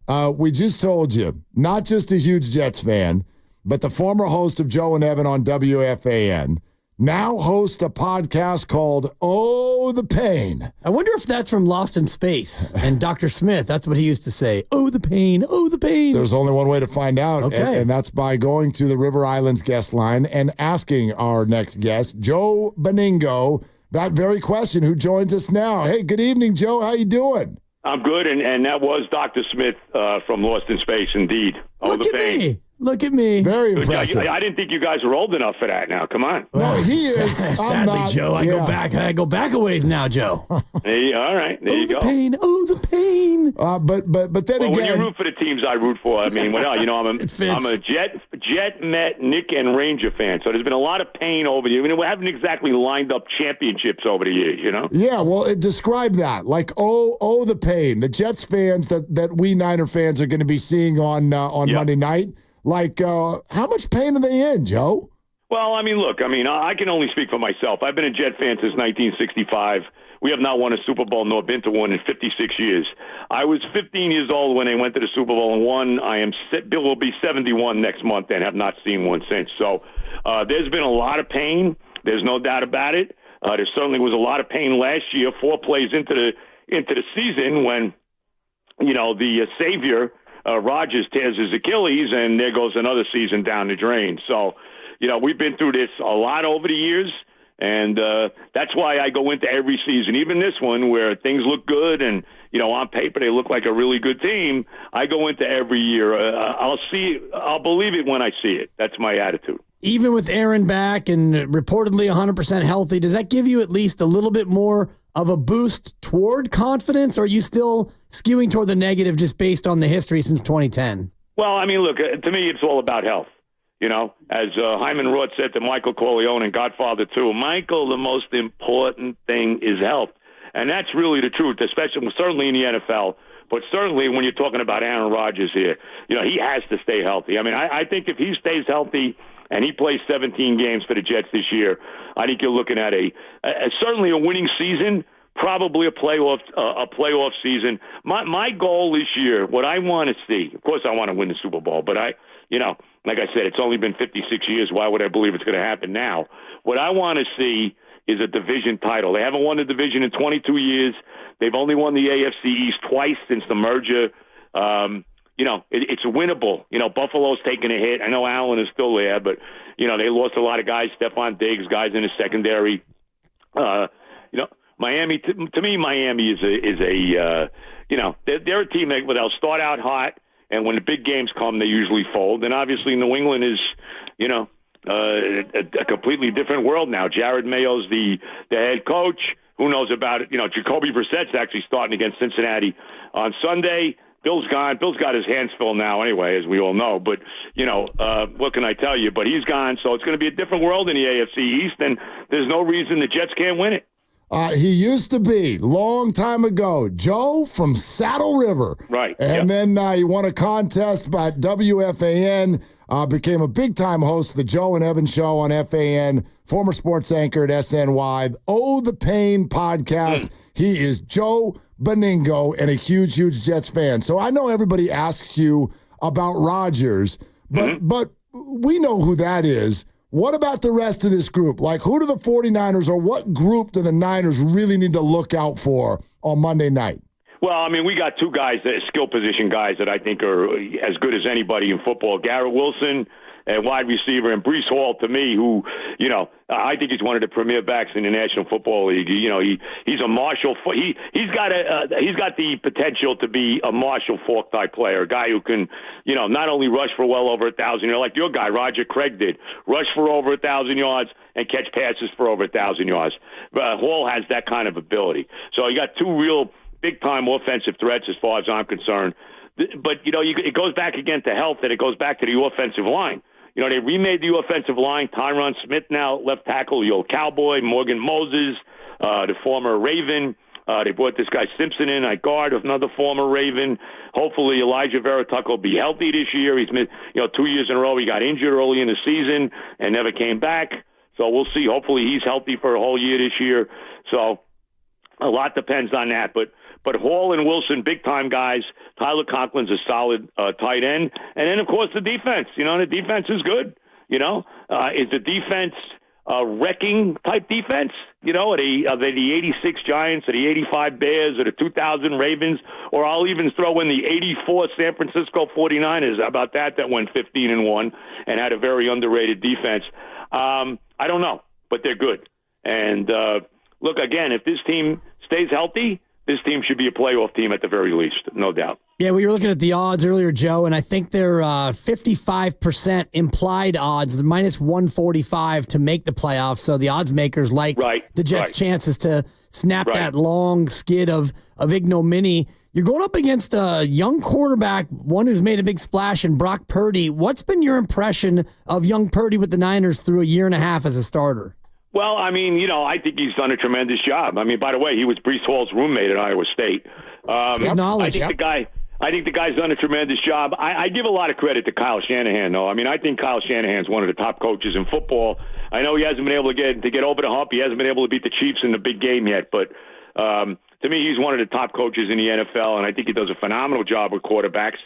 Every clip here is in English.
We just told you, not just a huge Jets fan, but the former host of Joe and Evan on WFAN, now hosts a podcast called Oh, the Pain. I wonder if that's from Lost in Space. And Dr. Smith, that's what he used to say. Oh, the pain. Oh, the pain. There's only one way to find out, okay. and that's by going to the River Islands guest line and asking our next guest, Joe Benigno, that very question, who joins us now. Hey, good evening, Joe. How you doing? I'm good, and that was Dr. Smith from Lost in Space, indeed. Oh, Look the at pain. Me. Look at me. Very impressive. I didn't think you guys were old enough for that now. Come on. No, he is. Sadly, Joe, I go back a ways now, Joe. Hey, all right, there you go. Oh, the pain. Oh, the pain. But then again, when you root for the teams I root for, I mean, I'm a Jet, Met, Nick, and Ranger fan. So there's been a lot of pain over the years. I mean, we haven't exactly lined up championships over the years, you know? Yeah, well, describe that. Like, the pain. The Jets fans that we Niner fans are going to be seeing on Monday night. Like, how much pain are they in, Joe? Well, I mean, look, I can only speak for myself. I've been a Jet fan since 1965. We have not won a Super Bowl nor been to one in 56 years. I was 15 years old when they went to the Super Bowl and won. Bill will be 71 next month and have not seen one since. So there's been a lot of pain. There's no doubt about it. There certainly was a lot of pain last year, 4 plays into the season when, the savior, Rodgers tears his Achilles, and there goes another season down the drain. So, we've been through this a lot over the years, and that's why I go into every season, even this one where things look good and, on paper they look like a really good team. I go into every year. I'll believe it when I see it. That's my attitude. Even with Aaron back and reportedly 100% healthy, does that give you at least a little bit more of a boost toward confidence, or are you still skewing toward the negative just based on the history since 2010? Well, look, to me, it's all about health. As Hyman Roth said to Michael Corleone and Godfather 2, Michael, the most important thing is health. And that's really the truth, certainly in the NFL, but certainly when you're talking about Aaron Rodgers here, he has to stay healthy. I think if he stays healthy and he plays 17 games for the Jets this year, I think you're looking at certainly a winning season, probably a playoff season. My goal this year, what I want to see, of course I want to win the Super Bowl, but like I said, it's only been 56 years. Why would I believe it's going to happen now? What I want to see is a division title. They haven't won the division in 22 years. They've only won the AFC East twice since the merger. It's winnable. Buffalo's taking a hit. I know Allen is still there, but, they lost a lot of guys, Stephon Diggs, guys in the secondary. Miami, to me, Miami is a they're a team that they'll start out hot, and when the big games come, they usually fold. And obviously New England is, a completely different world now. Jared Mayo's the head coach. Who knows about it? Jacoby Brissett's actually starting against Cincinnati on Sunday. Bill's gone. Bill's got his hands full now anyway, as we all know. But, what can I tell you? But he's gone, so it's going to be a different world in the AFC East, and there's no reason the Jets can't win it. He used to be, long time ago, Joe from Saddle River. Right. And then he won a contest by WFAN, became a big-time host of the Joe and Evan Show on FAN, former sports anchor at SNY, Oh, the Pain podcast. He is Joe Benigno and a huge, huge Jets fan. So I know everybody asks you about Rodgers, but we know who that is. What about the rest of this group? Like, who do the 49ers or what group do the Niners really need to look out for on Monday night? Well, we got 2 guys, skill position guys that I think are as good as anybody in football. Garrett Wilson, a wide receiver, and Breece Hall, to me, who, I think he's one of the premier backs in the National Football League. He's a Marshall. He's got the potential to be a Marshall Faulk type player, a guy who can, not only rush for well over 1,000, like your guy Roger Craig did, rush for over 1,000 yards and catch passes for over 1,000 yards. Hall has that kind of ability. So you got 2 real big-time offensive threats as far as I'm concerned. But, it goes back again to health, and it goes back to the offensive line. They remade the offensive line. Tyron Smith now left tackle, the old Cowboy, Morgan Moses, the former Raven. They brought this guy Simpson in at guard, another former Raven. Hopefully Elijah Vera-Tucker will be healthy this year. He's been, 2 years in a row. He got injured early in the season and never came back. So we'll see. Hopefully he's healthy for a whole year this year. So a lot depends on that. But But Hall and Wilson, big-time guys. Tyler Conklin's a solid tight end. And then, of course, the defense. The defense is good. Is the defense wrecking-type defense? Are they the 86 Giants, or the 85 Bears, or the 2000 Ravens? Or I'll even throw in the 84 San Francisco 49ers. How about that? That went 15-1 and had a very underrated defense. I don't know, but they're good. And, look, again, if this team stays healthy, this team should be a playoff team at the very least, no doubt. Yeah, we were looking at the odds earlier, Joe, and I think they're 55% implied odds, the minus 145 to make the playoffs. So the odds makers like the Jets' chances to snap that long skid of ignominy. You're going up against a young quarterback, one who's made a big splash in Brock Purdy. What's been your impression of young Purdy with the Niners through a year and a half as a starter? Well, I think he's done a tremendous job. By the way, he was Breece Hall's roommate at Iowa State. Good knowledge. I think the guy's done a tremendous job. I give a lot of credit to Kyle Shanahan, though. I think Kyle Shanahan's one of the top coaches in football. I know he hasn't been able to get over the hump. He hasn't been able to beat the Chiefs in the big game yet, but to me, he's one of the top coaches in the NFL, and I think he does a phenomenal job with quarterbacks.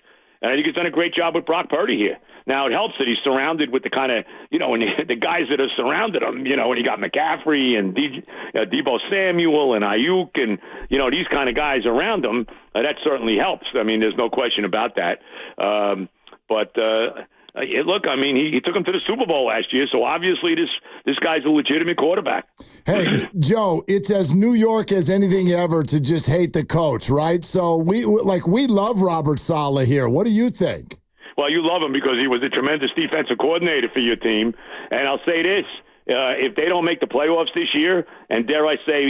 And I think he's done a great job with Brock Purdy here. Now, it helps that he's surrounded with the kind of, when the guys that have surrounded him, when you got McCaffrey and Deebo Samuel and Ayuk and, these kind of guys around him, that certainly helps. There's no question about that. Look, he took him to the Super Bowl last year, so obviously this guy's a legitimate quarterback. Hey, Joe, it's as New York as anything ever to just hate the coach, right? So we love Robert Saleh here. What do you think? Well, you love him because he was a tremendous defensive coordinator for your team. And I'll say this. If they don't make the playoffs this year, and dare I say,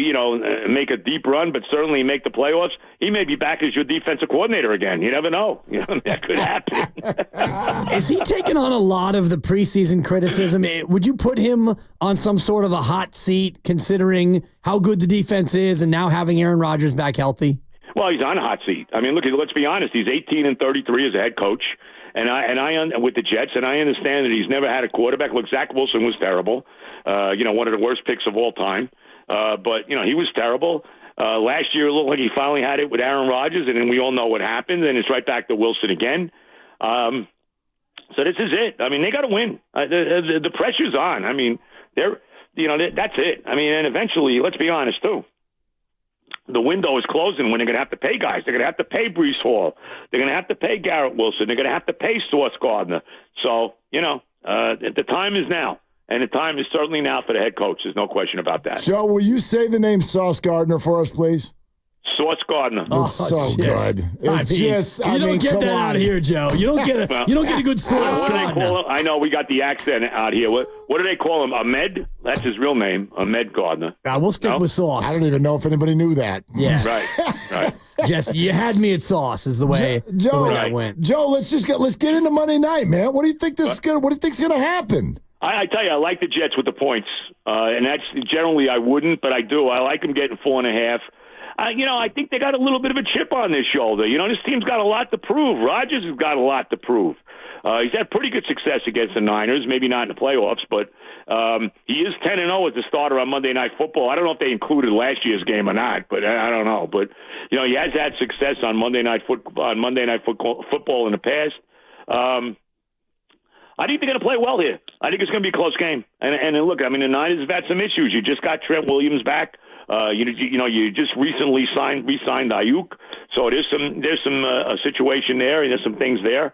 make a deep run, but certainly make the playoffs, he may be back as your defensive coordinator again. You never know. That could happen. Is he taking on a lot of the preseason criticism? Would you put him on some sort of a hot seat, considering how good the defense is and now having Aaron Rodgers back healthy? Well, he's on a hot seat. Look, let's be honest. He's 18-33 as a head coach. And I with the Jets, and I understand that he's never had a quarterback. Look, Zach Wilson was terrible, one of the worst picks of all time. But he was terrible. Last year, it looked like he finally had it with Aaron Rodgers, and then we all know what happened, and it's right back to Wilson again. So this is it. They got to win. The pressure's on. That's it. And eventually, let's be honest, too. The window is closing when they're going to have to pay guys. They're going to have to pay Breece Hall. They're going to have to pay Garrett Wilson. They're going to have to pay Sauce Gardner. So, the time is now. And the time is certainly now for the head coach. There's no question about that. Joe, will you say the name Sauce Gardner for us, please? Sauce Gardner. It's so good. You don't get that out here, Joe. You don't get a good Sauce Gardner. I know we got the accent out here. What do they call him? Ahmed? That's his real name, Ahmed Gardner. We'll stick with Sauce. I don't even know if anybody knew that. Yeah. Right. Jesse, you had me at Sauce is the way that went. Joe, let's get into Monday night, man. What do you think this is what do you think's going to happen? I tell you, I like the Jets with the points. And that's generally I wouldn't, but I do. I like them getting 4.5. I think they got a little bit of a chip on their shoulder. This team's got a lot to prove. Rodgers has got a lot to prove. He's had pretty good success against the Niners, maybe not in the playoffs, but he is 10-0 as a starter on Monday Night Football. I don't know if they included last year's game or not, but I don't know. But he has had success on Monday Night Football in the past. I think they're going to play well here. I think it's going to be a close game. And look, the Niners have had some issues. You just got Trent Williams back. You just recently re-signed Ayuk, so there's some situation there, and there's some things there.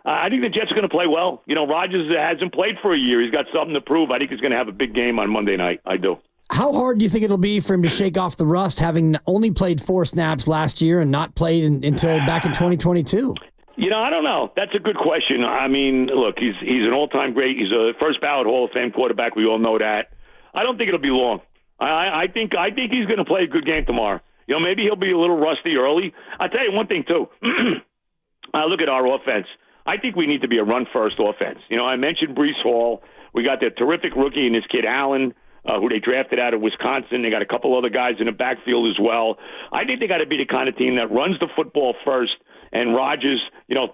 I think the Jets are going to play well. Rodgers hasn't played for a year. He's got something to prove. I think he's going to have a big game on Monday night. I do. How hard do you think it'll be for him to shake off the rust, having only played 4 snaps last year and not played until back in 2022? I don't know. That's a good question. Look, he's an all-time great. He's a first-ballot Hall of Fame quarterback. We all know that. I don't think it'll be long. I think he's going to play a good game tomorrow. Maybe he'll be a little rusty early. I'll tell you one thing, too. I look at our offense. I think we need to be a run-first offense. I mentioned Breece Hall. We got that terrific rookie and this kid Allen, who they drafted out of Wisconsin. They got a couple other guys in the backfield as well. I think they got to be the kind of team that runs the football first, and Rodgers,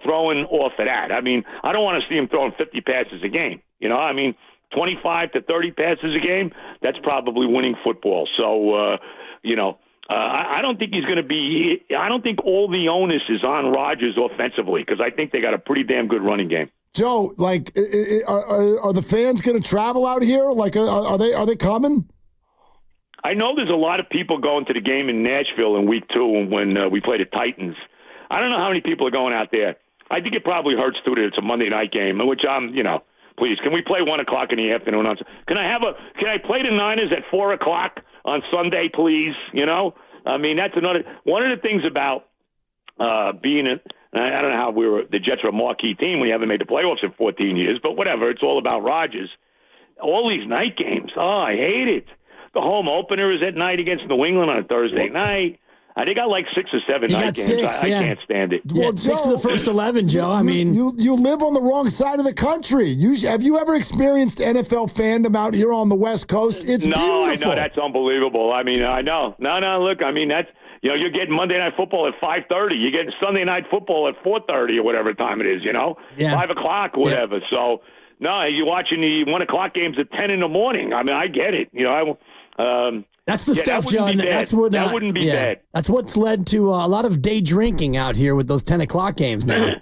throwing off of that. I don't want to see him throwing 50 passes a game. 25 to 30 passes a game, that's probably winning football. So, I don't think he's going to be. I don't think all the onus is on Rodgers offensively because I think they got a pretty damn good running game. Joe, like, are the fans going to travel out here? Like, are they coming? I know there's a lot of people going to the game in Nashville in week 2 when we play the Titans. I don't know how many people are going out there. I think it probably hurts too that it's a Monday night game, which I'm, please, can we play 1 o'clock in the afternoon? Can I play the Niners at 4 o'clock on Sunday, please? I mean, that's one of the things about being I don't know how the Jets are a marquee team when you haven't made the playoffs in 14 years, but whatever. It's all about Rodgers. All these night games, I hate it. The home opener is at night against New England on a Thursday night. I think I like 6 or 7 night games. I can't stand it. Well, 6 of the first 11, Joe. I mean, you live on the wrong side of the country. Have you ever experienced NFL fandom out here on the West Coast? It's beautiful. I know that's unbelievable. I mean, I know. No, look, I mean that's you're getting Monday Night Football at 5:30. You're getting Sunday Night Football at 4:30 or whatever time it is. 5 o'clock, whatever. Yeah. So no, you're watching the 1 o'clock games at 10 in the morning. I mean, I get it. That's the stuff, John. That wouldn't be bad. That's what's led to a lot of day drinking out here with those 10 o'clock games now.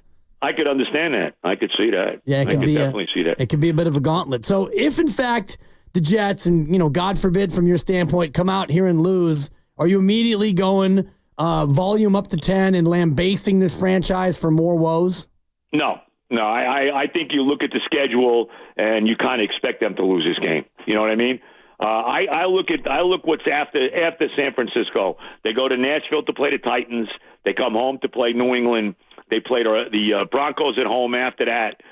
I could understand that. I could see that. Yeah, I could definitely see that. It could be a bit of a gauntlet. So if, in fact, the Jets, and, God forbid from your standpoint, come out here and lose, are you immediately going volume up to 10 and lambasting this franchise for more woes? No. I think you look at the schedule and you kind of expect them to lose this game. You know what I mean? I look what's after San Francisco. They go to Nashville to play the Titans. They come home to play New England. They play the Broncos at home after that.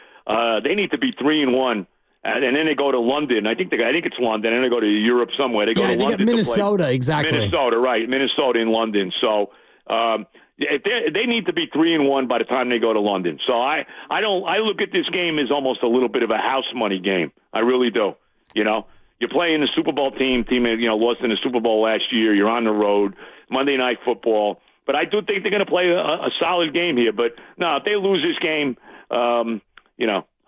They need to be 3-1, and then they go to London. I think it's London, and they go to Europe somewhere. They go to London. Minnesota, exactly. Minnesota, right? Minnesota in London. So they need to be 3-1 by the time they go to London. So I look at this game as almost a little bit of a house money game. I really do. You're playing the Super Bowl team lost in the Super Bowl last year. You're on the road, Monday Night Football. But I do think they're going to play a solid game here. But, no, if they lose this game, I'm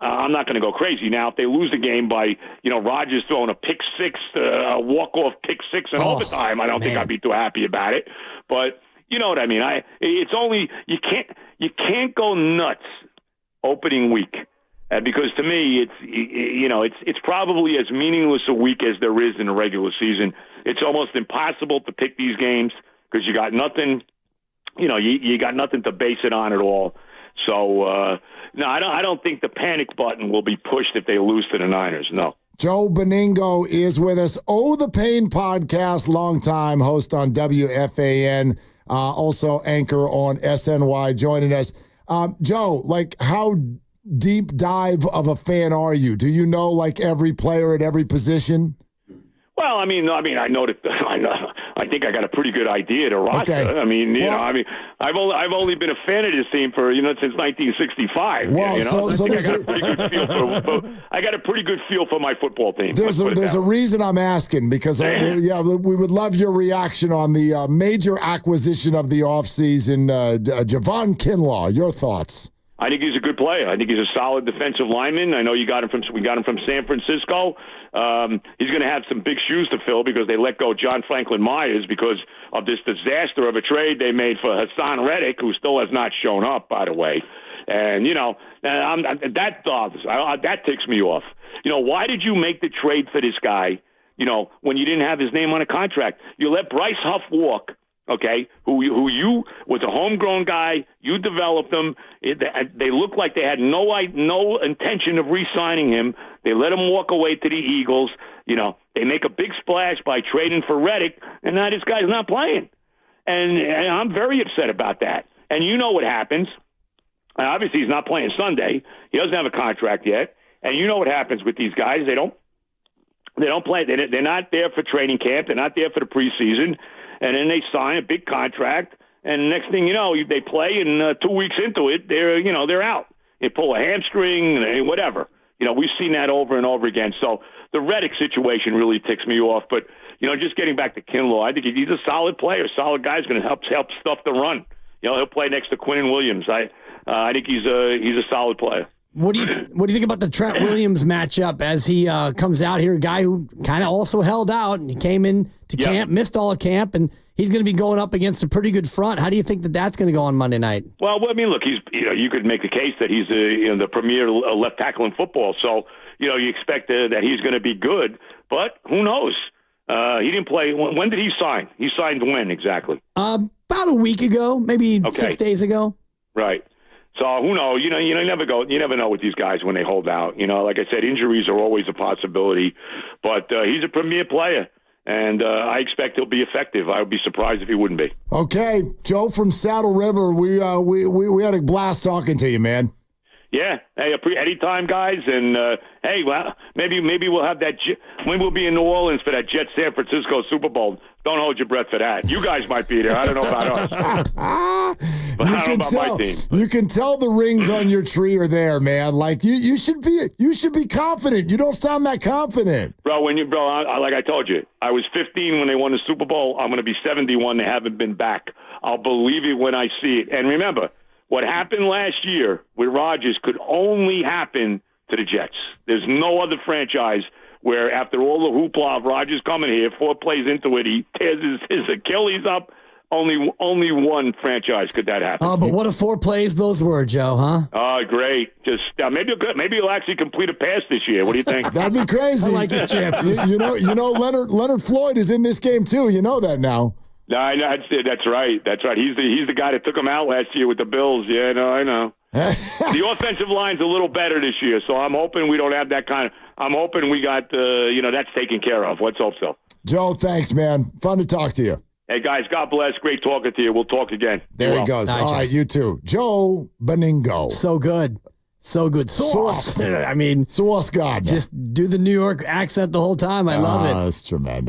not going to go crazy. Now, if they lose the game by, Rodgers throwing a pick six, a walk-off pick six in overtime, I don't think I'd be too happy about it. But you know what I mean. It's only you can't go nuts opening week. Because to me, it's probably as meaningless a week as there is in the regular season. It's almost impossible to pick these games because you got nothing, you got nothing to base it on at all. So no, I don't think the panic button will be pushed if they lose to the Niners. No. Joe Benigno is with us. The Pain podcast, longtime host on WFAN, also anchor on SNY, joining us. Joe, how deep dive of a fan are you? Do you know every player at every position? Well, I mean, I know that. I think I got a pretty good idea to roster. Okay. I mean, I've only been a fan of this team for since 1965. Well, so I got a pretty good feel for my football team. There's a reason I'm asking because we would love your reaction on the major acquisition of the offseason, Javon Kinlaw. Your thoughts? I think he's a good player. I think he's a solid defensive lineman. I know we got him from San Francisco. He's going to have some big shoes to fill because they let go John Franklin Myers because of this disaster of a trade they made for Hassan Reddick, who still has not shown up, by the way. And that ticks me off. Why did you make the trade for this guy? When you didn't have his name on a contract, you let Bryce Huff walk. Okay, who you was a homegrown guy. You developed him. They looked like they had no intention of re-signing him. They let him walk away to the Eagles. They make a big splash by trading for Reddick, and now this guy's not playing. And I'm very upset about that. And you know what happens. Obviously, he's not playing Sunday. He doesn't have a contract yet. And you know what happens with these guys. They don't play. They're not there for training camp. They're not there for the preseason. And then they sign a big contract, and next thing you know, they play, and 2 weeks into it, they're out. They pull a hamstring, whatever. We've seen that over and over again. So the Reddick situation really ticks me off. But just getting back to Kinlaw, I think he's a solid player, solid guy. He's going to help stuff the run. He'll play next to Quinnen Williams. I think he's a solid player. What do you think about the Trent Williams matchup as he comes out here? A guy who kind of also held out and he came in to camp, missed all of camp, and he's going to be going up against a pretty good front. How do you think that's going to go on Monday night? Well, I mean, look, you could make the case that he's the premier left tackle in football. So you expect that he's going to be good, but who knows? He didn't play. When did he sign? He signed when exactly? About a week ago, maybe 6 days ago. Right. So who knows? You never know with these guys when they hold out. Like I said, injuries are always a possibility, but he's a premier player, and I expect he'll be effective. I would be surprised if he wouldn't be. Okay, Joe from Saddle River, we had a blast talking to you, man. Yeah. Hey, anytime, guys. And, hey, well, maybe we'll have that when we'll be in New Orleans for that Jets San Francisco Super Bowl. Don't hold your breath for that. You guys might be there. I don't know about us. But I don't know about my team. You can tell the rings on your tree are there, man. Like, you should be confident. You don't sound that confident. Bro, like I told you, I was 15 when they won the Super Bowl. I'm going to be 71. They haven't been back. I'll believe it when I see it. And remember, what happened last year with Rodgers could only happen to the Jets. There's no other franchise where after all the hoopla of Rodgers coming here, 4 plays into it, he tears his Achilles up. Only one franchise could that happen. Oh, but what a 4 plays those were, Joe, huh? Oh, great. Just maybe he'll actually complete a pass this year. What do you think? That'd be crazy. I like his chances. you know, Leonard Floyd is in this game too. You know that now. No, I know. That's right. That's right. He's the guy that took him out last year with the Bills. Yeah, no, I know. The offensive line's a little better this year, so I'm hoping we don't have that kind of. I'm hoping we got that's taken care of. Let's hope so. Joe, thanks, man. Fun to talk to you. Hey guys, God bless. Great talking to you. We'll talk again. There he goes. All right, you too. Joe Benigno. So good. So good. Sauce. I mean, Sauce God. Just do the New York accent the whole time. I love it. That's tremendous.